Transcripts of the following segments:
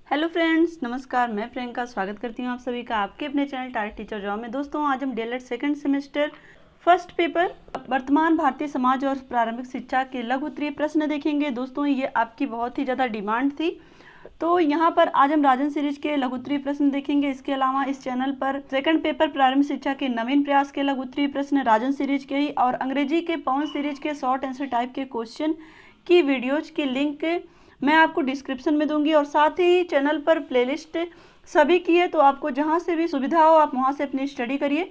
Hello friends, नमस्कार। मैं प्रियंका स्वागत करती हूँ आप सभी का आपके अपने चैनल टारगेट टीचर जॉब में। दोस्तों, आज हम DElEd second semester first paper वर्तमान भारतीय समाज और प्रारंभिक शिक्षा के लघु उत्तरीय प्रश्न देखेंगे। दोस्तों, ये आपकी बहुत ही ज़्यादा डिमांड थी, तो यहाँ पर आज हम राजन सीरीज के लघु उत्तरीय प्रश्न देखेंगे। इसके अलावा इस चैनल पर सेकंड पेपर प्रारंभिक शिक्षा के नवीन प्रयास के लघु उत्तरीय प्रश्न राजन सीरीज के ही और अंग्रेजी के पवन सीरीज के शॉर्ट आंसर टाइप के क्वेश्चन की वीडियोज की लिंक मैं आपको डिस्क्रिप्शन में दूंगी और साथ ही चैनल पर प्लेलिस्ट सभी की है, तो आपको जहां से भी सुविधा हो आप वहां से अपनी स्टडी करिए।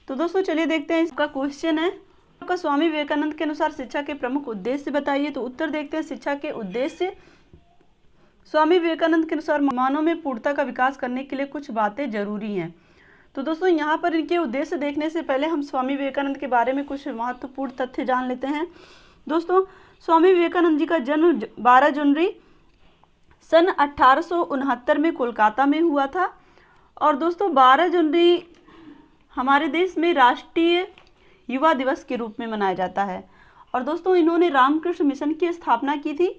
तो दोस्तों, चलिए देखते हैं। इसका क्वेश्चन है आपका, स्वामी विवेकानंद के अनुसार शिक्षा के प्रमुख उद्देश्य बताइए। तो उत्तर देखते हैं। शिक्षा के उद्देश्य, स्वामी विवेकानंद के अनुसार मानव में पूर्णता का विकास करने के लिए कुछ बातें जरूरी हैं। तो दोस्तों, यहाँ पर इनके उद्देश्य देखने से पहले हम स्वामी विवेकानंद के बारे में कुछ महत्वपूर्ण तथ्य जान लेते हैं। दोस्तों, स्वामी विवेकानंद जी का जन्म 12 जनवरी सन 1869 में कोलकाता में हुआ था। और दोस्तों, 12 जनवरी हमारे देश में राष्ट्रीय युवा दिवस के रूप में मनाया जाता है। और दोस्तों, इन्होंने रामकृष्ण मिशन की स्थापना की थी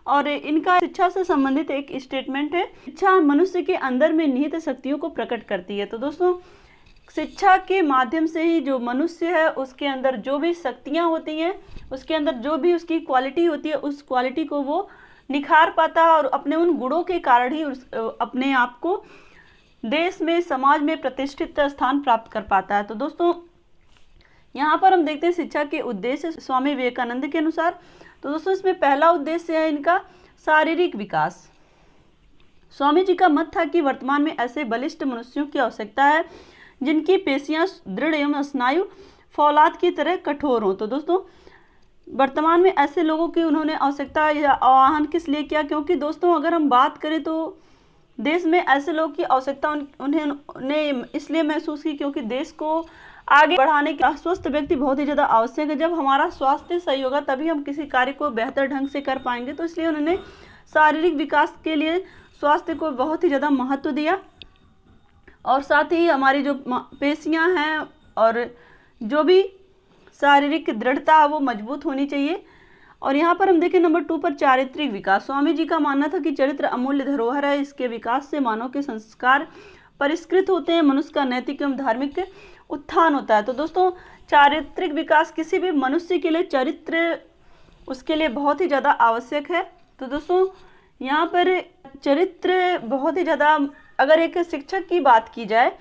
और इनका शिक्षा से संबंधित एक स्टेटमेंट है, शिक्षा मनुष्य के अंदर में निहित शक्तियों को प्रकट करती है। तो दोस्तों, शिक्षा के माध्यम से ही जो मनुष्य है उसके अंदर जो भी शक्तियाँ होती हैं, उसके अंदर जो भी उसकी क्वालिटी होती है, उस क्वालिटी को वो निखार पाता है और अपने उन गुणों के कारण ही अपने आप को देश में, समाज में प्रतिष्ठित स्थान प्राप्त कर पाता है। तो दोस्तों, यहाँ पर हम देखते हैं शिक्षा के उद्देश्य स्वामी विवेकानंद के अनुसार। तो दोस्तों, इसमें पहला उद्देश्य है इनका शारीरिक विकास। स्वामी जी का मत था कि वर्तमान में ऐसे बलिष्ठ मनुष्यों की आवश्यकता है जिनकी पेशियां दृढ़ एवं स्नायु फौलाद की तरह कठोर हों। तो दोस्तों, वर्तमान में ऐसे लोगों की उन्होंने आवश्यकता या आह्वान किस लिए किया, क्योंकि दोस्तों अगर हम बात करें तो देश में ऐसे लोगों की आवश्यकता उन्हें इसलिए महसूस की क्योंकि देश को आगे बढ़ाने के स्वस्थ व्यक्ति बहुत ही ज़्यादा आवश्यक है। जब हमारा स्वास्थ्य सही होगा तभी हम किसी कार्य को बेहतर ढंग से कर पाएंगे। तो इसलिए उन्होंने शारीरिक विकास के लिए स्वास्थ्य को बहुत ही ज़्यादा महत्व दिया और साथ ही हमारी जो पेशियां हैं और जो भी शारीरिक दृढ़ता है वो मजबूत होनी चाहिए। और यहाँ पर हम देखें नंबर 2 पर चारित्रिक विकास। स्वामी जी का मानना था कि चरित्र अमूल्य धरोहर है, इसके विकास से मानव के संस्कार परिष्कृत होते हैं, मनुष्य का नैतिक एवं धार्मिक उत्थान होता है। तो दोस्तों, चारित्रिक विकास किसी भी मनुष्य के लिए चरित्र उसके लिए बहुत ही ज़्यादा आवश्यक है। तो दोस्तों, यहाँ पर चरित्र बहुत ही ज़्यादा, अगर एक शिक्षक की बात की जाए,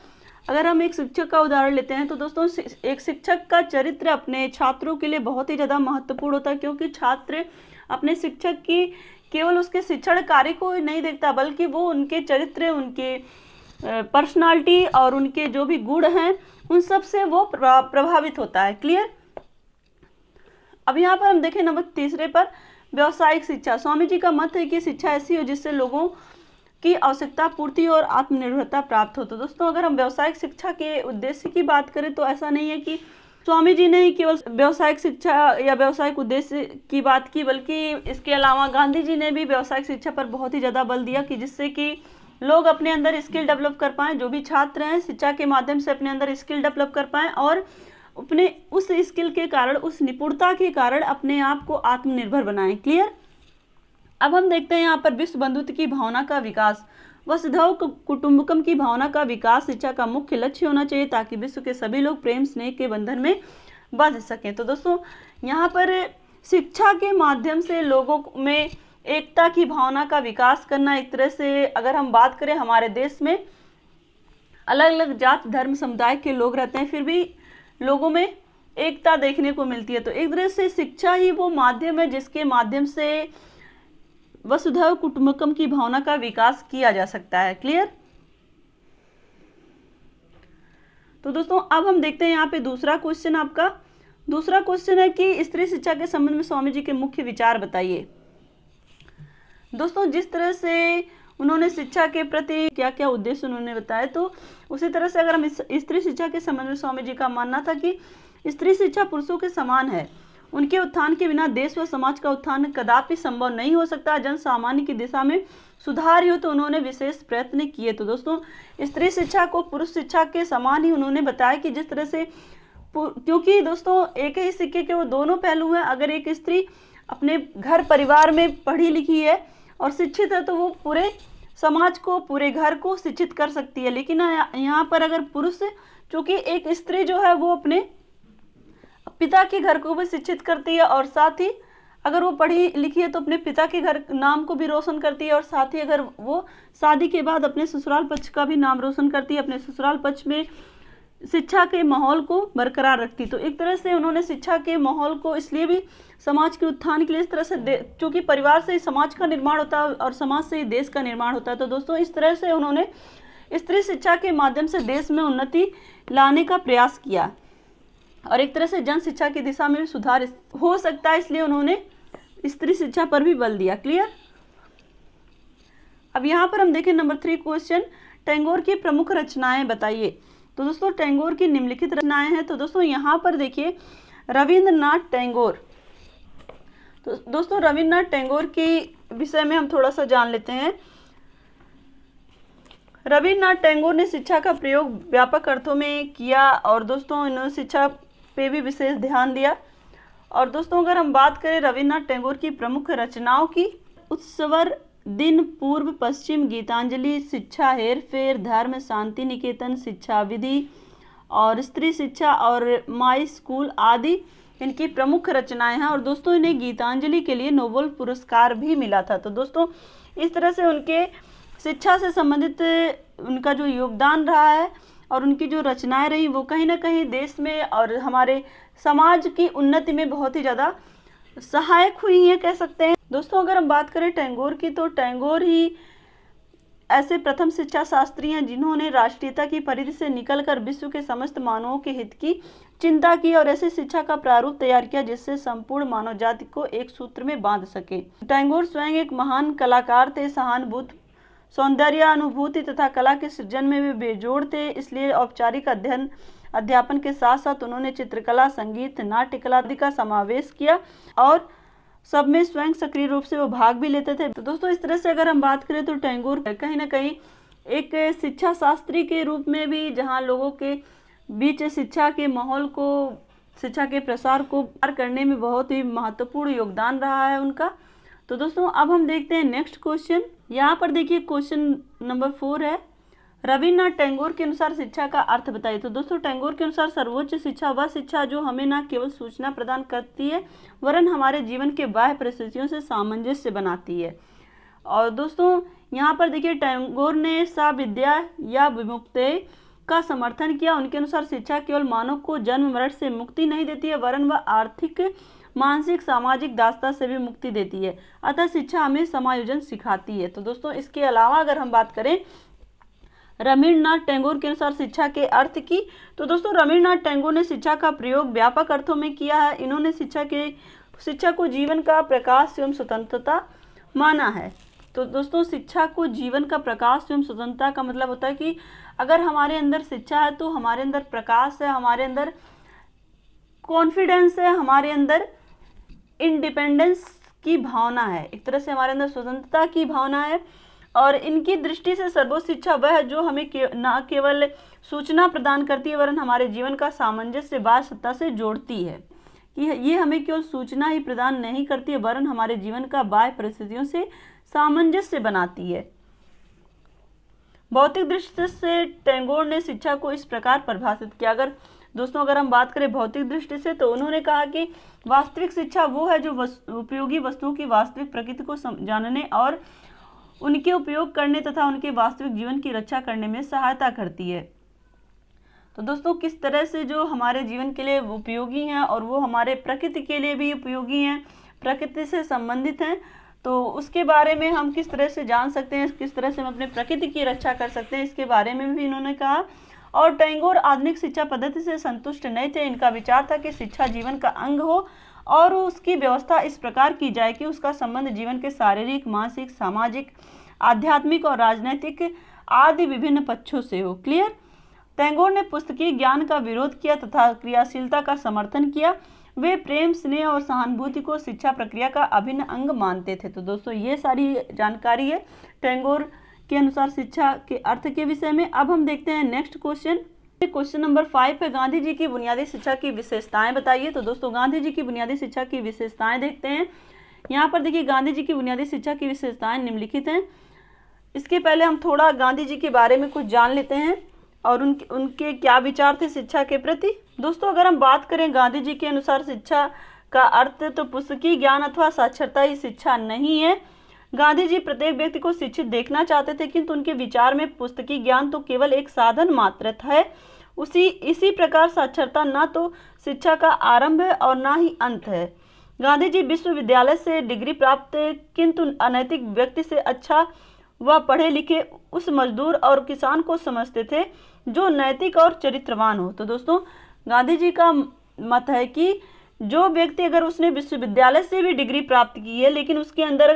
अगर हम एक शिक्षक का उदाहरण लेते हैं तो दोस्तों, एक शिक्षक का चरित्र अपने छात्रों के लिए बहुत ही ज़्यादा महत्वपूर्ण होता है, क्योंकि छात्र अपने शिक्षक की केवल उसके शिक्षण कार्य को नहीं देखता बल्कि वो उनके चरित्र, उनके पर्सनालिटी और उनके जो भी गुण हैं उन सब से वो प्रभावित होता है। क्लियर। अब यहाँ पर हम देखें नंबर 3 पर व्यावसायिक शिक्षा। स्वामी जी का मत है कि शिक्षा ऐसी हो जिससे लोगों की आवश्यकता पूर्ति और आत्मनिर्भरता प्राप्त हो। तो दोस्तों, अगर हम व्यावसायिक शिक्षा के उद्देश्य की बात करें तो ऐसा नहीं है कि स्वामी जी ने ही केवल व्यावसायिक शिक्षा या व्यावसायिक उद्देश्य की बात की, बल्कि इसके अलावा गांधी जी ने भी व्यावसायिक शिक्षा पर बहुत ही ज़्यादा बल दिया कि जिससे कि लोग अपने अंदर स्किल डेवलप कर पाएँ, जो भी छात्र हैं शिक्षा के माध्यम से अपने अंदर स्किल डेवलप कर पाएँ और अपने उस स्किल के कारण, उस निपुणता के कारण अपने आप को आत्मनिर्भर बनाएं। क्लियर। अब हम देखते हैं यहाँ पर विश्व बंधुत्व की भावना का विकास। वसुधैव कुटुंबकम की भावना का विकास शिक्षा का मुख्य लक्ष्य होना चाहिए ताकि विश्व के सभी लोग प्रेम स्नेह के बंधन में बंध सकें। तो दोस्तों, यहाँ पर शिक्षा के माध्यम से लोगों में एकता की भावना का विकास करना, एक तरह से अगर हम बात करें, हमारे देश में अलग अलग जात धर्म समुदाय के लोग रहते हैं, फिर भी लोगों में एकता देखने को मिलती है। तो एक तरह से शिक्षा ही वो माध्यम है जिसके माध्यम से वसुधैव कुटुंबकम की भावना का विकास किया जा सकता है। क्लियर। तो दोस्तों, अब हम देखते हैं यहाँ पे दूसरा क्वेश्चन। आपका दूसरा क्वेश्चन है कि स्त्री शिक्षा के संबंध में स्वामी जी के मुख्य विचार बताइए। दोस्तों, जिस तरह से उन्होंने शिक्षा के प्रति क्या क्या उद्देश्य उन्होंने बताया, तो उसी तरह से अगर हम स्त्री शिक्षा के संबंध में स्वामी जी का मानना था कि स्त्री शिक्षा पुरुषों के समान है, उनके उत्थान के बिना देश व समाज का उत्थान कदापि संभव नहीं हो सकता, जन सामान्य की दिशा में सुधार हो तो उन्होंने विशेष प्रयत्न किए। तो दोस्तों, स्त्री शिक्षा को पुरुष शिक्षा के समान ही उन्होंने बताया कि जिस तरह से, क्योंकि दोस्तों एक ही सिक्के के वो दोनों पहलू हैं। अगर एक स्त्री अपने घर परिवार में पढ़ी लिखी है और शिक्षित है तो वो पूरे समाज को, पूरे घर को शिक्षित कर सकती है। लेकिन यहाँ पर अगर पुरुष, चूंकि एक स्त्री जो है वो अपने पिता के घर को भी शिक्षित करती है, और साथ ही अगर वो पढ़ी लिखी है तो अपने पिता के घर नाम को भी रोशन करती है, और साथ ही अगर वो शादी के बाद अपने ससुराल पक्ष का भी नाम रोशन करती है, अपने ससुराल पक्ष में शिक्षा के माहौल को बरकरार रखती। तो एक तरह से उन्होंने शिक्षा के माहौल को इसलिए भी समाज के उत्थान के लिए इस तरह से, क्योंकि परिवार से ही समाज का निर्माण होता है और समाज से ही देश का निर्माण होता है। तो दोस्तों इस तरह से उन्होंने स्त्री शिक्षा के माध्यम से देश में उन्नति लाने का प्रयास किया, और एक तरह से जन शिक्षा की दिशा में भी सुधार हो सकता है, इसलिए उन्होंने स्त्री शिक्षा पर भी बल दिया। क्लियर। अब यहाँ पर हम देखें नंबर 3 क्वेश्चन, टैगोर की प्रमुख रचनाएं बताइए। तो दोस्तों टैगोर की निम्नलिखित रचनाएं हैं। तो दोस्तों यहाँ पर देखिए रविंद्रनाथ टैगोर। तो दोस्तों रविंद्रनाथ टैगोर के विषय में हम थोड़ा सा जान लेते हैं। रविंद्रनाथ टैगोर ने शिक्षा का प्रयोग व्यापक अर्थों में किया, और दोस्तों इन्होंने शिक्षा पे भी विशेष ध्यान दिया। और दोस्तों अगर हम बात करें रविंद्रनाथ टैगोर की प्रमुख रचनाओं की, उत्सवर, दिन, पूर्व पश्चिम, गीतांजलि, शिक्षा हेरफेर, धर्म, शांति निकेतन, शिक्षा विधि और स्त्री शिक्षा और माई स्कूल आदि इनकी प्रमुख रचनाएं हैं। और दोस्तों इन्हें गीतांजलि के लिए नोबेल पुरस्कार भी मिला था। तो दोस्तों इस तरह से उनके शिक्षा से संबंधित उनका जो योगदान रहा है और उनकी जो रचनाएं रही, वो कहीं ना कहीं देश में और हमारे समाज की उन्नति में बहुत ही ज़्यादा सहायक हुई है, कह सकते हैं। दोस्तों अगर हम बात करें टैगोर की, तो टैगोर ही ऐसे प्रथम शिक्षा शास्त्री हैं जिन्होंने राष्ट्रीयता की परिधि से निकलकर विश्व के समस्त मानवों के हित की चिंता की और ऐसी शिक्षा का प्रारूप तैयार किया जिससे संपूर्ण मानव जाति को एक सूत्र में बांध सके। टैगोर स्वयं एक महान कलाकार थे, सहानुभूति, सौंदर्य, अनुभूति तथा कला के सृजन में वे बेजोड़ थे। इसलिए औपचारिक अध्यापन के साथ साथ उन्होंने चित्रकला, संगीत, नाट्य कला आदि का समावेश किया और सब में स्वयं सक्रिय रूप से वो भाग भी लेते थे। तो दोस्तों इस तरह से अगर हम बात करें तो टैगोर कहीं ना कहीं एक शिक्षा शास्त्री के रूप में भी, जहाँ लोगों के बीच शिक्षा के माहौल को, शिक्षा के प्रसार को करने में बहुत ही महत्वपूर्ण योगदान रहा है उनका। तो दोस्तों अब हम देखते हैं नेक्स्ट क्वेश्चन। यहाँ पर देखिए क्वेश्चन नंबर 4 है, रविन्द्रनाथ टैगोर के अनुसार शिक्षा का अर्थ बताइए। तो दोस्तों टैगोर के अनुसार सर्वोच्च शिक्षा वह शिक्षा जो हमें न केवल सूचना प्रदान करती है वरन हमारे जीवन के बाह्य परिस्थितियों से सामंजस्य बनाती है। और दोस्तों यहाँ पर देखिए टैगोर ने साविद्या या विमुक्ति का समर्थन किया। उनके अनुसार शिक्षा केवल मानव को जन्म मरण से मुक्ति नहीं देती है वरन वह आर्थिक, मानसिक, सामाजिक दासता से भी मुक्ति देती है। अतः शिक्षा हमें समायोजन सिखाती है। तो दोस्तों इसके अलावा अगर हम बात करें रविन्द्रनाथ टैगोर के अनुसार शिक्षा के अर्थ की, तो दोस्तों रविन्द्रनाथ टैगोर ने शिक्षा का प्रयोग व्यापक अर्थों में किया है। इन्होंने शिक्षा को जीवन का प्रकाश एवं स्वतंत्रता माना है। तो दोस्तों शिक्षा को जीवन का प्रकाश एवं स्वतंत्रता का मतलब होता है कि अगर हमारे अंदर शिक्षा है तो हमारे अंदर प्रकाश है, हमारे अंदर कॉन्फिडेंस है, हमारे अंदर इंडिपेंडेंस की भावना है, एक तरह से हमारे अंदर स्वतंत्रता की भावना है। और इनकी दृष्टि से सर्वोच्च शिक्षा वह है जो हमें न केवल सूचना प्रदान करती है वरन हमारे जीवन का सामंजस्य बाह्य सत्ता से जोड़ती है। कि ये हमें केवल सूचना ही प्रदान नहीं करती है वरन हमारे जीवन का बाह्य परिस्थितियों से सामंजस्य बनाती है। भौतिक दृष्टि से टैगोर ने शिक्षा को इस प्रकार परिभाषित किया। अगर हम बात करें भौतिक दृष्टि से, तो उन्होंने कहा कि वास्तविक शिक्षा वो है जो उपयोगी वस्तुओं की वास्तविक प्रकृति को जानने और उनके उपयोग करने तथा उनके वास्तविक जीवन की रक्षा करने में सहायता करती है। तो दोस्तों किस तरह से जो हमारे जीवन के लिए उपयोगी हैं और वो हमारे प्रकृति के लिए भी उपयोगी हैं, प्रकृति से संबंधित हैं, तो उसके बारे में हम किस तरह से जान सकते हैं, किस तरह से हम अपने प्रकृति की रक्षा कर सकते हैं, इसके बारे में भी इन्होंने कहा। और टैगोर आधुनिक शिक्षा पद्धति से संतुष्ट नहीं थे। इनका विचार था कि शिक्षा जीवन का अंग हो और उसकी व्यवस्था इस प्रकार की जाए कि उसका संबंध जीवन के शारीरिक, मानसिक, सामाजिक, आध्यात्मिक और राजनैतिक आदि विभिन्न पक्षों से हो। क्लियर। टैगोर ने पुस्तकीय ज्ञान का विरोध किया तथा क्रियाशीलता का समर्थन किया। वे प्रेम, स्नेह और सहानुभूति को शिक्षा प्रक्रिया का अभिन्न अंग मानते थे। तो दोस्तों ये सारी जानकारी है टैगोर के अनुसार शिक्षा के अर्थ के विषय में। अब हम देखते हैं नेक्स्ट क्वेश्चन। क्वेश्चन नंबर 5 है, गांधी जी की बुनियादी शिक्षा की विशेषताएं बताइए। तो दोस्तों गांधी जी की बुनियादी शिक्षा की विशेषताएं देखते हैं। यहाँ पर देखिए गांधी जी की बुनियादी शिक्षा की विशेषताएं निम्नलिखित हैं। इसके पहले हम थोड़ा गांधी जी के बारे में कुछ जान लेते हैं और उनके क्या विचार थे शिक्षा के प्रति। दोस्तों, अगर हम बात करें गांधी जी के अनुसार शिक्षा का अर्थ, तो पुस्तकीय ज्ञान अथवा साक्षरता ही शिक्षा नहीं है। गांधी जी प्रत्येक व्यक्ति को शिक्षित देखना चाहते थे, किंतु उनके विचार में पुस्तकीय ज्ञान तो केवल एक साधन मात्र है। इसी प्रकार साक्षरता न तो शिक्षा का आरंभ है और न ही अंत है। गांधी जी विश्वविद्यालय से डिग्री प्राप्त, किंतु अनैतिक व्यक्ति से अच्छा वह पढ़े लिखे उस मजदूर और किसान को समझते थे जो नैतिक और चरित्रवान हो। तो दोस्तों, गांधी जी का मत है कि जो व्यक्ति, अगर उसने विश्वविद्यालय से भी डिग्री प्राप्त की है लेकिन उसके अंदर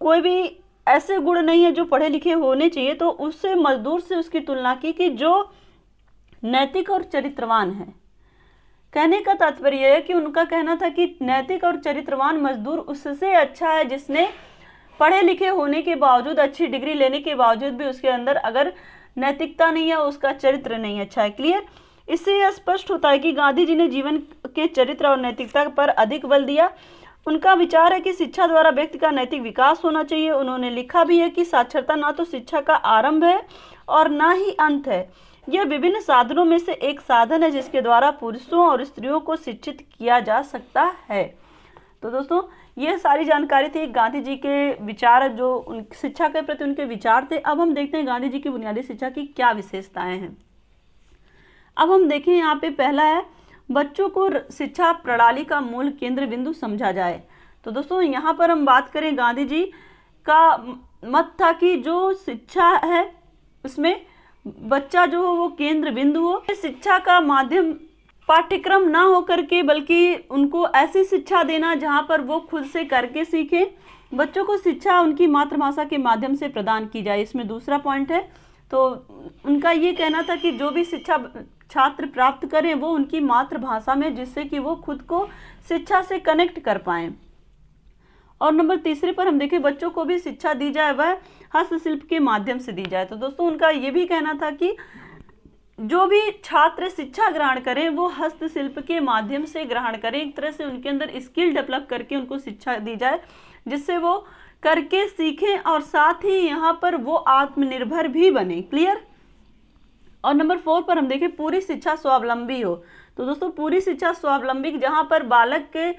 कोई भी ऐसे गुण नहीं है जो पढ़े लिखे होने चाहिए, तो उससे मजदूर से उसकी तुलना की कि जो नैतिक और चरित्रवान है। कहने का तात्पर्य है कि उनका कहना था कि नैतिक और चरित्रवान मजदूर उससे अच्छा है जिसने पढ़े लिखे होने के बावजूद, अच्छी डिग्री लेने के बावजूद भी उसके अंदर अगर नैतिकता नहीं है, उसका चरित्र नहीं अच्छा है। क्लियर? इससे यह स्पष्ट होता है कि गांधी जी ने जीवन के चरित्र और नैतिकता पर अधिक बल दिया। उनका विचार है कि शिक्षा द्वारा व्यक्ति का नैतिक विकास होना चाहिए। उन्होंने लिखा भी है कि साक्षरता ना तो शिक्षा का आरंभ है और ना ही अंत है, यह विभिन्न साधनों में से एक साधन है जिसके द्वारा पुरुषों और स्त्रियों को शिक्षित किया जा सकता है। तो दोस्तों, ये सारी जानकारी थी गांधी जी के विचार, जो शिक्षा के प्रति उनके विचार थे। अब हम देखते हैं गांधी जी की बुनियादी शिक्षा की क्या विशेषताएं हैं। अब हम देखें, यहाँ पे पहला है, बच्चों को शिक्षा प्रणाली का मूल केंद्र बिंदु समझा जाए। तो दोस्तों, यहाँ पर हम बात करें, गांधी जी का मत था कि जो शिक्षा है उसमें बच्चा जो हो वो केंद्र बिंदु हो। शिक्षा का माध्यम पाठ्यक्रम ना हो करके, बल्कि उनको ऐसी शिक्षा देना जहाँ पर वो खुद से करके सीखें। बच्चों को शिक्षा उनकी मातृभाषा के माध्यम से प्रदान की जाए, इसमें दूसरा पॉइंट है। तो उनका ये कहना था कि जो भी शिक्षा छात्र प्राप्त करें वो उनकी मातृभाषा में, जिससे कि वो खुद को शिक्षा से कनेक्ट कर पाएं। और नंबर तीसरे पर हम देखें, बच्चों को भी शिक्षा दी जाए वह हस्तशिल्प के माध्यम से दी जाए। तो दोस्तों, उनका ये भी कहना था कि जो भी छात्र शिक्षा ग्रहण करें वो हस्तशिल्प के माध्यम से ग्रहण करें, एक तरह से उनके अंदर स्किल डेवलप करके उनको शिक्षा दी जाए जिससे वो करके सीखें और साथ ही यहाँ पर वो आत्मनिर्भर भी बने। क्लियर? और नंबर 4 पर हम देखें, पूरी शिक्षा स्वावलंबी हो। तो दोस्तों, पूरी शिक्षा स्वावलंबी, जहाँ पर बालक के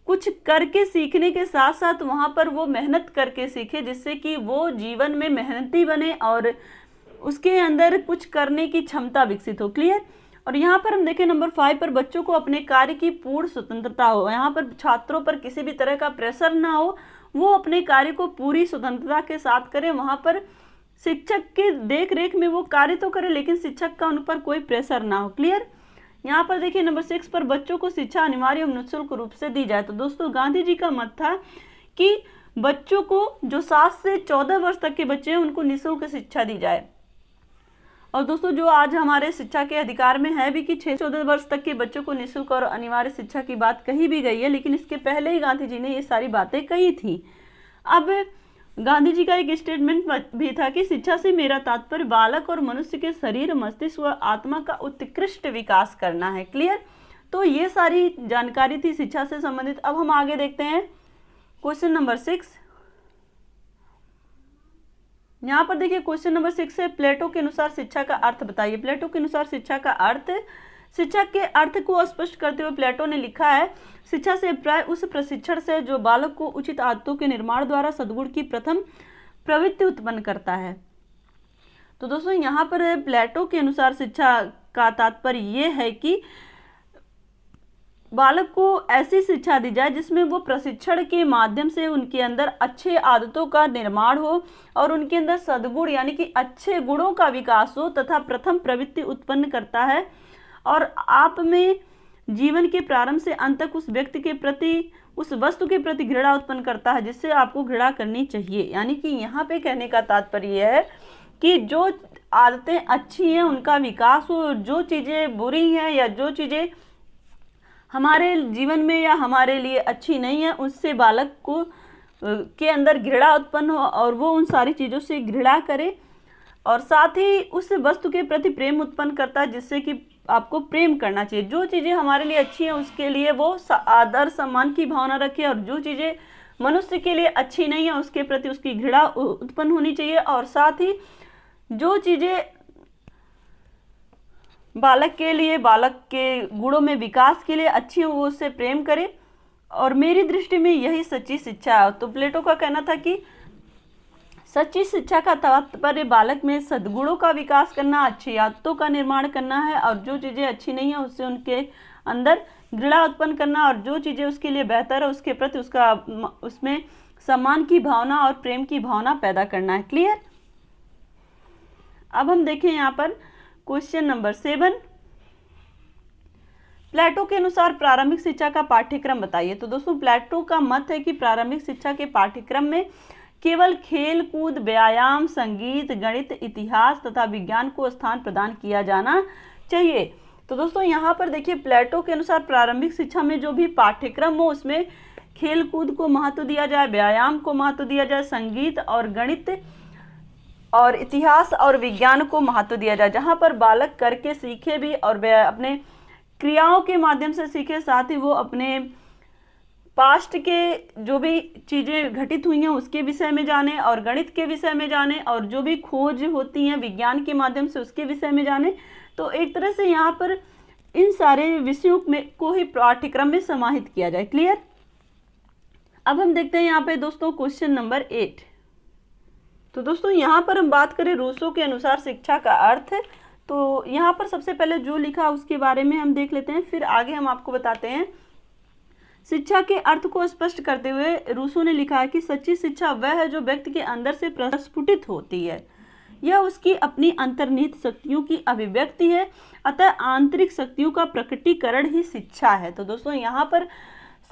कुछ करके सीखने के साथ साथ वहाँ पर वो मेहनत करके सीखे, जिससे कि वो जीवन में मेहनती बने और उसके अंदर कुछ करने की क्षमता विकसित हो। क्लियर? और यहाँ पर हम देखें नंबर 5 पर, बच्चों को अपने कार्य की पूर्ण स्वतंत्रता हो। यहाँ पर छात्रों पर किसी भी तरह का प्रेशर ना हो, वो अपने कार्य को पूरी स्वतंत्रता के साथ करें। वहाँ पर शिक्षक के देख रेख में वो कार्य तो करे, लेकिन शिक्षक का उन पर कोई प्रेशर ना हो। क्लियर? यहाँ पर देखिए नंबर 6 पर, बच्चों को शिक्षा अनिवार्य एवं निःशुल्क रूप से दी जाए। तो दोस्तों, गांधी जी का मत था कि बच्चों को, जो 7 से 14 वर्ष तक के बच्चे हैं, उनको निःशुल्क शिक्षा दी जाए। और दोस्तों, जो आज हमारे शिक्षा के अधिकार में है भी कि 6 से 14 वर्ष तक के बच्चों को निःशुल्क और अनिवार्य शिक्षा की बात कही भी गई है, लेकिन इसके पहले ही गांधी जी ने ये सारी बातें कही थी। अब गांधी जी का एक स्टेटमेंट भी था कि शिक्षा से मेरा तात्पर्य बालक और मनुष्य के शरीर, मस्तिष्क व आत्मा का उत्कृष्ट विकास करना है। क्लियर? तो ये सारी जानकारी थी शिक्षा से संबंधित। अब हम आगे देखते हैं क्वेश्चन नंबर 6। यहाँ पर देखिए क्वेश्चन नंबर 6 है, प्लेटो के अनुसार शिक्षा का अर्थ बताइए। प्लेटो के अनुसार शिक्षा का अर्थ, शिक्षा के अर्थ को स्पष्ट करते हुए प्लेटो ने लिखा है, शिक्षा से अभिप्राय उस प्रशिक्षण से जो बालक को उचित आदतों के निर्माण द्वारा सद्गुण की प्रथम प्रवृत्ति उत्पन्न करता है। तो दोस्तों, यहाँ पर प्लेटो के अनुसार शिक्षा का तात्पर्य ये है कि बालक को ऐसी शिक्षा दी जाए जिसमें वो प्रशिक्षण के माध्यम से उनके अंदर अच्छे आदतों का निर्माण हो और उनके अंदर सद्गुण यानी कि अच्छे गुणों का विकास हो तथा प्रथम प्रवृत्ति उत्पन्न करता है और आप में जीवन के प्रारंभ से अंत तक उस व्यक्ति के प्रति, उस वस्तु के प्रति घृणा उत्पन्न करता है जिससे आपको घृणा करनी चाहिए। यानी कि यहाँ पे कहने का तात्पर्य है कि जो आदतें अच्छी हैं उनका विकास हो, जो चीज़ें बुरी हैं या जो चीज़ें हमारे जीवन में या हमारे लिए अच्छी नहीं है उससे बालक को के अंदर घृणा उत्पन्न हो और वो उन सारी चीज़ों से घृणा करे और साथ ही उस वस्तु के प्रति प्रेम उत्पन्न करता है जिससे कि आपको प्रेम करना चाहिए। जो चीज़ें हमारे लिए अच्छी हैं उसके लिए वो आदर सम्मान की भावना रखे और जो चीज़ें मनुष्य के लिए अच्छी नहीं है उसके प्रति उसकी घृणा उत्पन्न होनी चाहिए, और साथ ही जो चीजें बालक के लिए, बालक के गुणों में विकास के लिए अच्छी हो वो उससे प्रेम करे, और मेरी दृष्टि में यही सच्ची शिक्षा है। तो प्लेटो का कहना था कि सच्ची शिक्षा का तात्पर्य बालक में सद्गुणों का विकास करना, अच्छी आदतों का निर्माण करना है, और जो चीज़ें अच्छी नहीं है उससे उनके अंदर घृणा उत्पन्न करना, और जो चीज़ें उसके लिए बेहतर है उसके प्रति उसमें सम्मान की भावना और प्रेम की भावना पैदा करना है। क्लियर। अब हम देखें यहाँ पर क्वेश्चन नंबर 7, प्लेटो के अनुसार प्रारंभिक शिक्षा का पाठ्यक्रम बताइए। तो दोस्तों प्लेटो का मत है कि प्रारंभिक शिक्षा के पाठ्यक्रम में केवल खेल कूद, व्यायाम, संगीत, गणित, इतिहास तथा विज्ञान को स्थान प्रदान किया जाना चाहिए। तो दोस्तों यहाँ पर देखिए प्लेटो के अनुसार प्रारंभिक शिक्षा में जो भी पाठ्यक्रम हो उसमें खेल कूद को महत्व दिया जाए, व्यायाम को महत्व दिया जाए, संगीत और गणित और इतिहास और विज्ञान को महत्व दिया जाए, जहाँ पर बालक करके सीखे भी और अपने क्रियाओं के माध्यम से सीखे, साथ ही वो अपने पास्ट के जो भी चीज़ें घटित हुई हैं उसके विषय में जाने, और गणित के विषय में जाने, और जो भी खोज होती हैं विज्ञान के माध्यम से उसके विषय में जाने। तो एक तरह से यहाँ पर इन सारे विषयों में को ही पाठ्यक्रम में समाहित किया जाए। क्लियर। अब हम देखते हैं यहाँ पे दोस्तों क्वेश्चन नंबर 8। तो दोस्तों यहाँ पर हम बात करें रूसो के अनुसार शिक्षा का अर्थ, तो यहाँ पर सबसे पहले जो लिखा उसके बारे में हम देख लेते हैं, फिर आगे हम आपको बताते हैं। शिक्षा के अर्थ को स्पष्ट करते हुए रूसो ने लिखा है कि सच्ची शिक्षा वह है जो व्यक्ति के अंदर से प्रस्फुटित होती है, यह उसकी अपनी अंतर्निहित शक्तियों की अभिव्यक्ति है, अतः आंतरिक शक्तियों का प्रकटीकरण ही शिक्षा है। तो दोस्तों यहाँ पर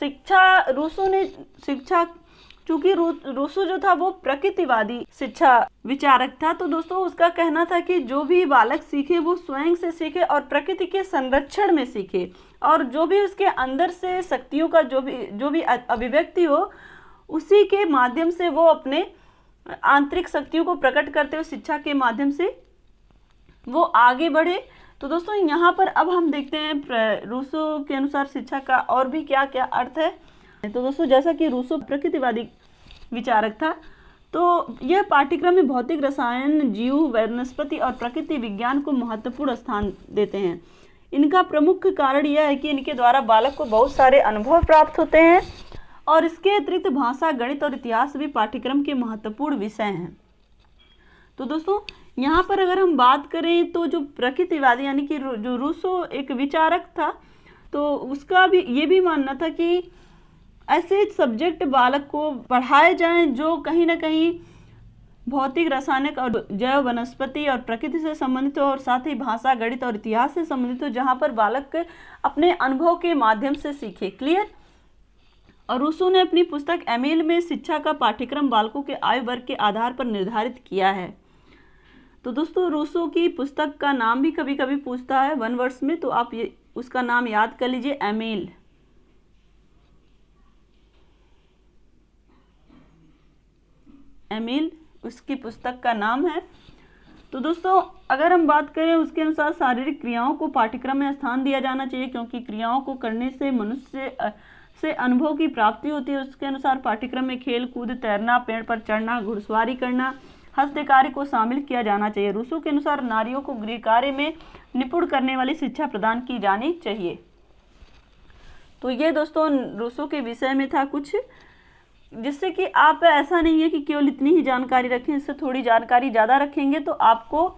शिक्षा, रूसो ने शिक्षा, चूंकि रूसो जो था वो प्रकृतिवादी शिक्षा विचारक था, तो दोस्तों उसका कहना था कि जो भी बालक सीखे वो स्वयं से सीखे और प्रकृति के संरक्षण में सीखे, और जो भी उसके अंदर से शक्तियों का जो भी अभिव्यक्ति हो उसी के माध्यम से वो अपने आंतरिक शक्तियों को प्रकट करते हुए शिक्षा के माध्यम से वो आगे बढ़े। तो दोस्तों यहाँ पर अब हम देखते हैं रूसो के अनुसार शिक्षा का और भी क्या क्या अर्थ है। तो दोस्तों जैसा कि रूसो प्रकृतिवादी विचारक था, तो यह पाठ्यक्रम में भौतिक, रसायन, जीव, वनस्पति और प्रकृति विज्ञान को महत्वपूर्ण स्थान देते हैं। इनका प्रमुख कारण यह है कि इनके द्वारा बालक को बहुत सारे अनुभव प्राप्त होते हैं, और इसके अतिरिक्त भाषा, गणित और इतिहास भी पाठ्यक्रम के महत्वपूर्ण विषय हैं। तो दोस्तों यहाँ पर अगर हम बात करें तो जो प्रकृतिवादी यानी कि जो रूसो एक विचारक था, तो उसका भी ये भी मानना था कि ऐसे सब्जेक्ट बालक को पढ़ाए जाएं जो कहीं ना कहीं भौतिक, रासायनिक और जैव, वनस्पति और प्रकृति से संबंधित हो, और साथ ही भाषा, गणित और इतिहास से संबंधित हो, जहां पर बालक अपने अनुभव के माध्यम से सीखे। क्लियर। और रूसो ने अपनी पुस्तक एमिल में शिक्षा का पाठ्यक्रम बालकों के आयु वर्ग के आधार पर निर्धारित किया है। तो दोस्तों रूसो की पुस्तक का नाम भी कभी कभी पूछता है 1 वर्ड्स में, तो आप उसका नाम याद कर लीजिए, एमिल। एमिल उसकी पुस्तक का नाम है। तो दोस्तों अगर हम बात करें उसके अनुसार शारीरिक क्रियाओं को पाठ्यक्रम में स्थान दिया जाना चाहिए, क्योंकि क्रियाओं को करने से मनुष्य से अनुभव की प्राप्ति होती है। उसके अनुसार पाठ्यक्रम में खेल कूद, तैरना, पेड़ पर चढ़ना, घुड़सवारी करना, हस्तकार्य को शामिल किया जाना चाहिए। रूसो के अनुसार नारियों को गृह कार्य में निपुण करने वाली शिक्षा प्रदान की जानी चाहिए। तो ये दोस्तों रूसो के विषय में था कुछ, जिससे कि आप ऐसा नहीं है कि केवल इतनी ही जानकारी रखें, इससे थोड़ी जानकारी ज़्यादा रखेंगे तो आपको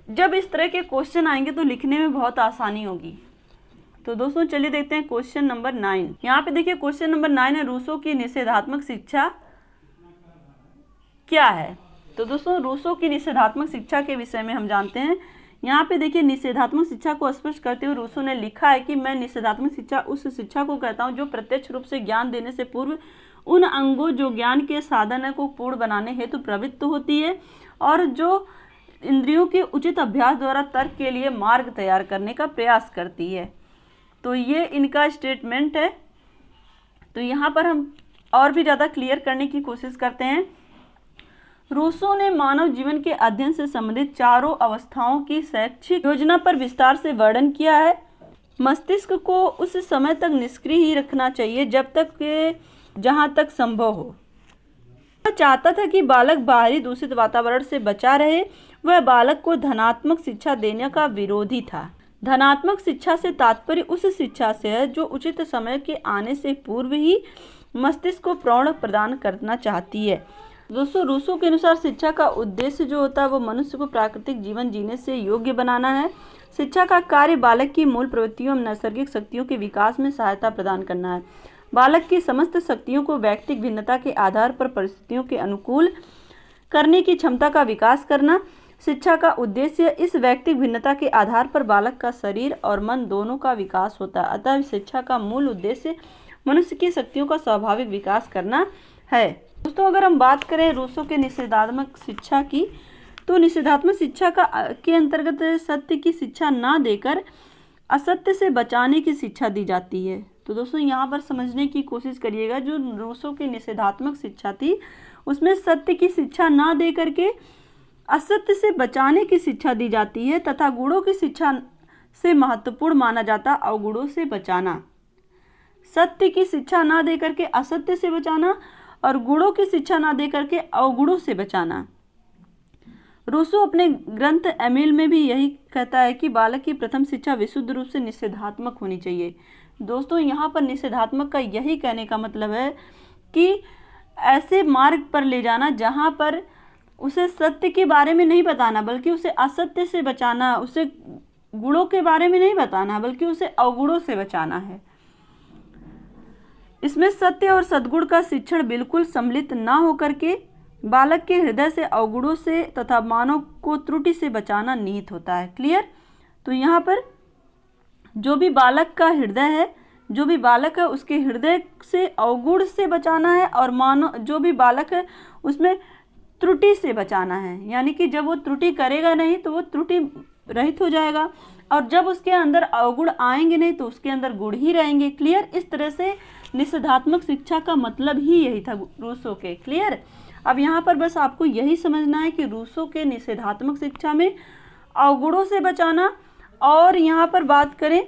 जब इस तरह के क्वेश्चन आएंगे तो लिखने में बहुत आसानी होगी। तो दोस्तों चलिए देखते हैं क्वेश्चन नंबर 9। यहाँ पे देखिए क्वेश्चन नंबर 9 है, रूसो की निषेधात्मक शिक्षा क्या है। तो दोस्तों रूसो की निषेधात्मक शिक्षा के विषय में हम जानते हैं। यहाँ पे देखिए निषेधात्मक शिक्षा को स्पष्ट करते हुए रूसो ने लिखा है कि मैं निषेधात्मक शिक्षा उस शिक्षा को कहता हूँ जो प्रत्यक्ष रूप से ज्ञान देने से पूर्व उन अंगों जो ज्ञान के साधन को पूर्ण बनाने हेतु प्रवृत्त होती है, और जो इंद्रियों के उचित अभ्यास द्वारा तर्क के लिए मार्ग तैयार करने का प्रयास करती है। तो ये इनका स्टेटमेंट है। तो यहाँ पर हम और भी ज़्यादा क्लियर करने की कोशिश करते हैं। रूसो ने मानव जीवन के अध्ययन से संबंधित चारों अवस्थाओं की शैक्षिक योजना पर विस्तार से वर्णन किया है। मस्तिष्क को उस समय तक निष्क्रिय ही रखना चाहिए जब तक जहाँ तक संभव हो। वह चाहता था कि बालक बाहरी दूषित वातावरण से बचा रहे। वह बालक को धनात्मक शिक्षा देने का विरोधी था। धनात्मक शिक्षा से तात्पर्य उस शिक्षा से है जो उचित समय के आने से पूर्व ही मस्तिष्क को प्रौढ़ प्रदान करना चाहती है। दोस्तों, रूसो के अनुसार शिक्षा का उद्देश्य जो होता है वो मनुष्य को प्राकृतिक जीवन जीने से योग्य बनाना है। शिक्षा का कार्य बालक की मूल प्रवृत्तियों एवं नैसर्गिक शक्तियों के विकास में सहायता प्रदान करना है। बालक की समस्त शक्तियों को व्यक्तिगत भिन्नता के आधार पर परिस्थितियों के अनुकूल करने की क्षमता का विकास करना। शिक्षा का उद्देश्य इस व्यक्तिगत भिन्नता के आधार पर बालक का शरीर और मन दोनों का विकास होता है। अतः शिक्षा का मूल उद्देश्य मनुष्य की शक्तियों का स्वाभाविक विकास करना है। दोस्तों, अगर हम बात करें रूसो के निषेधात्मक शिक्षा की, तो निषेधात्मक शिक्षा के अंतर्गत सत्य की शिक्षा ना देकर असत्य से बचाने की शिक्षा दी जाती है। तो दोस्तों, यहाँ पर समझने की कोशिश करिएगा, जो रूसो की निषेधात्मक शिक्षा थी उसमें सत्य की शिक्षा ना दे करके असत्य से बचाने की शिक्षा दी जाती है तथा गुणों की शिक्षा से महत्वपूर्ण माना जाता अवगुणों से बचाना। सत्य की शिक्षा ना दे करके असत्य से बचाना और गुणों की शिक्षा ना दे करके अवगुणों से बचाना। रूसो अपने ग्रंथ एमिल में भी यही कहता है कि बालक की प्रथम शिक्षा विशुद्ध रूप से निषेधात्मक होनी चाहिए। दोस्तों, यहाँ पर निषेधात्मक का यही कहने का मतलब है कि ऐसे मार्ग पर ले जाना जहाँ पर उसे सत्य के बारे में नहीं बताना बल्कि उसे असत्य से बचाना, उसे गुणों के बारे में नहीं बताना बल्कि उसे अवगुणों से बचाना है। इसमें सत्य और सद्गुण का शिक्षण बिल्कुल सम्मिलित ना होकर के बालक के हृदय से अवगुणों से तथा मानव को त्रुटि से बचाना निहित होता है। क्लियर? तो यहाँ पर जो भी बालक का हृदय है, जो भी बालक है उसके हृदय से अवगुण से बचाना है और मानव जो भी बालक है उसमें त्रुटि से बचाना है। यानी कि जब वो त्रुटि करेगा नहीं तो वो त्रुटि रहित हो जाएगा और जब उसके अंदर अवगुण आएंगे नहीं तो उसके अंदर गुण ही रहेंगे। क्लियर? इस तरह से निषेधात्मक शिक्षा का मतलब ही यही था रूसो के। क्लियर? अब यहाँ पर बस आपको यही समझना है कि रूसो के निषेधात्मक शिक्षा में अवगुणों से बचाना और यहाँ पर बात करें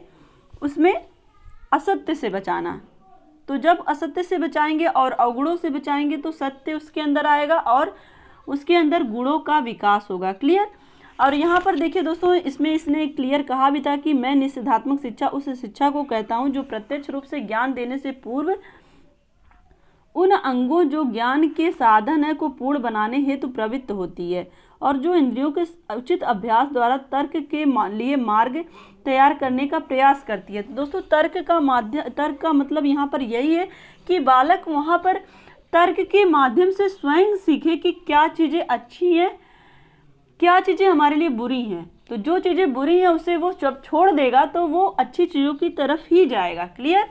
उसमें असत्य से बचाना। तो जब असत्य से बचाएंगे और अवगुणों से बचाएंगे तो सत्य उसके अंदर आएगा और उसके अंदर गुणों का विकास होगा। क्लियर? और यहाँ पर देखिए दोस्तों, इसमें इसने क्लियर कहा भी था कि मैं निषेधात्मक शिक्षा उस शिक्षा को कहता हूँ जो प्रत्यक्ष रूप से ज्ञान देने से पूर्व उन अंगों जो ज्ञान के साधन है को पूर्ण बनाने हेतु प्रवृत्त होती है और जो इंद्रियों के उचित अभ्यास द्वारा तर्क के लिए मार्ग तैयार करने का प्रयास करती है। तो दोस्तों, तर्क का मतलब यहाँ पर यही है कि बालक वहाँ पर तर्क के माध्यम से स्वयं सीखे कि क्या चीज़ें अच्छी हैं, क्या चीज़ें हमारे लिए बुरी हैं। तो जो चीज़ें बुरी हैं उसे वो जब छोड़ देगा तो वो अच्छी चीज़ों की तरफ ही जाएगा। क्लियर?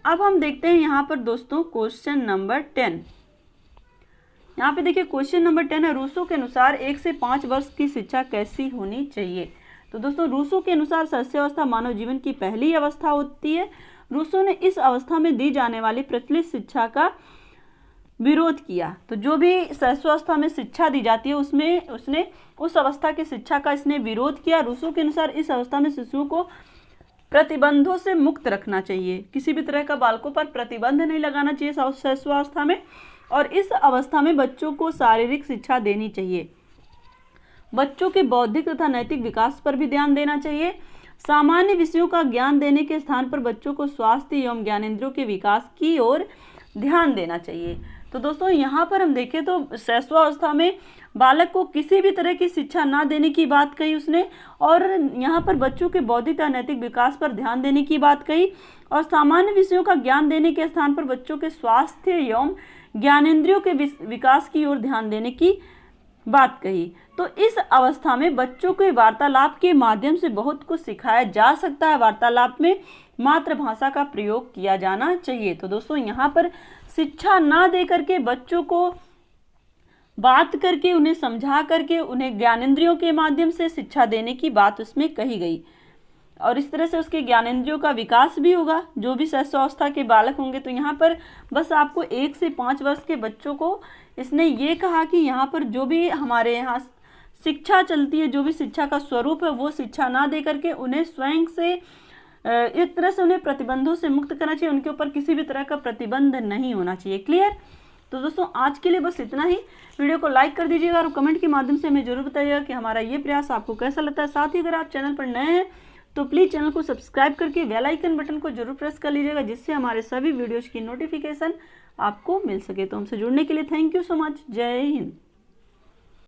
अब हम देखते हैं यहाँ पर दोस्तों क्वेश्चन नंबर 10। यहाँ पे देखिए क्वेश्चन नंबर 10 है, रूसो के अनुसार 1 से 5 वर्ष की शिक्षा कैसी होनी चाहिए। तो दोस्तों, रूसो के अनुसार शैशवावस्था मानव जीवन की पहली अवस्था होती है। रूसो ने इस अवस्था में दी जाने वाली प्रचलित शिक्षा का विरोध किया। तो जो भी शैशवावस्था में शिक्षा दी जाती है उसमें उसने उस अवस्था की शिक्षा का इसने विरोध किया। रूसो के अनुसार इस अवस्था में शिशुओं को प्रतिबंधों से मुक्त रखना चाहिए। किसी भी तरह का बालकों पर प्रतिबंध नहीं लगाना चाहिए शैशवावस्था में और इस अवस्था में बच्चों को शारीरिक शिक्षा देनी चाहिए। बच्चों के बौद्धिक तथा नैतिक विकास पर भी ध्यान देना चाहिए। सामान्य विषयों का ज्ञान देने के स्थान पर बच्चों को स्वास्थ्य एवं ज्ञानेंद्रियों के विकास की ओर ध्यान देना चाहिए। तो दोस्तों, यहाँ पर हम देखें तो शैशवावस्था में बालक को किसी भी तरह की शिक्षा ना देने की बात कही उसने और यहाँ पर बच्चों के बौद्धिक और नैतिक विकास पर ध्यान देने की बात कही और सामान्य विषयों का ज्ञान देने के स्थान पर बच्चों के स्वास्थ्य एवं ज्ञानेंद्रियों के विकास की ओर ध्यान देने की बात कही। तो इस अवस्था में बच्चों के वार्तालाप के माध्यम से बहुत कुछ सिखाया जा सकता है। वार्तालाप में मातृभाषा का प्रयोग किया जाना चाहिए। तो दोस्तों, यहाँ पर शिक्षा ना दे करके बच्चों को बात करके उन्हें समझा करके उन्हें ज्ञानेंद्रियों के माध्यम से शिक्षा देने की बात उसमें कही गई और इस तरह से उसके ज्ञानेंद्रियों का विकास भी होगा जो भी शैशवावस्था के बालक होंगे। तो यहाँ पर बस आपको 1 से 5 वर्ष के बच्चों को इसने ये कहा कि यहाँ पर जो भी हमारे यहाँ शिक्षा चलती है, जो भी शिक्षा का स्वरूप है वो शिक्षा ना दे करके उन्हें स्वयं से एक तरह से उन्हें प्रतिबंधों से मुक्त करना चाहिए, उनके ऊपर किसी भी तरह का प्रतिबंध नहीं होना चाहिए। क्लियर? तो दोस्तों आज के लिए बस इतना ही। वीडियो को लाइक कर दीजिएगा और कमेंट के माध्यम से हमें जरूर बताइएगा कि हमारा ये प्रयास आपको कैसा लगता है। साथ ही अगर आप चैनल पर नए हैं तो प्लीज़ चैनल को सब्सक्राइब करके बेल आइकन बटन को जरूर प्रेस कर लीजिएगा, जिससे हमारे सभी वीडियोज़ की नोटिफिकेशन आपको मिल सके। तो हमसे जुड़ने के लिए थैंक यू सो मच। जय हिंद।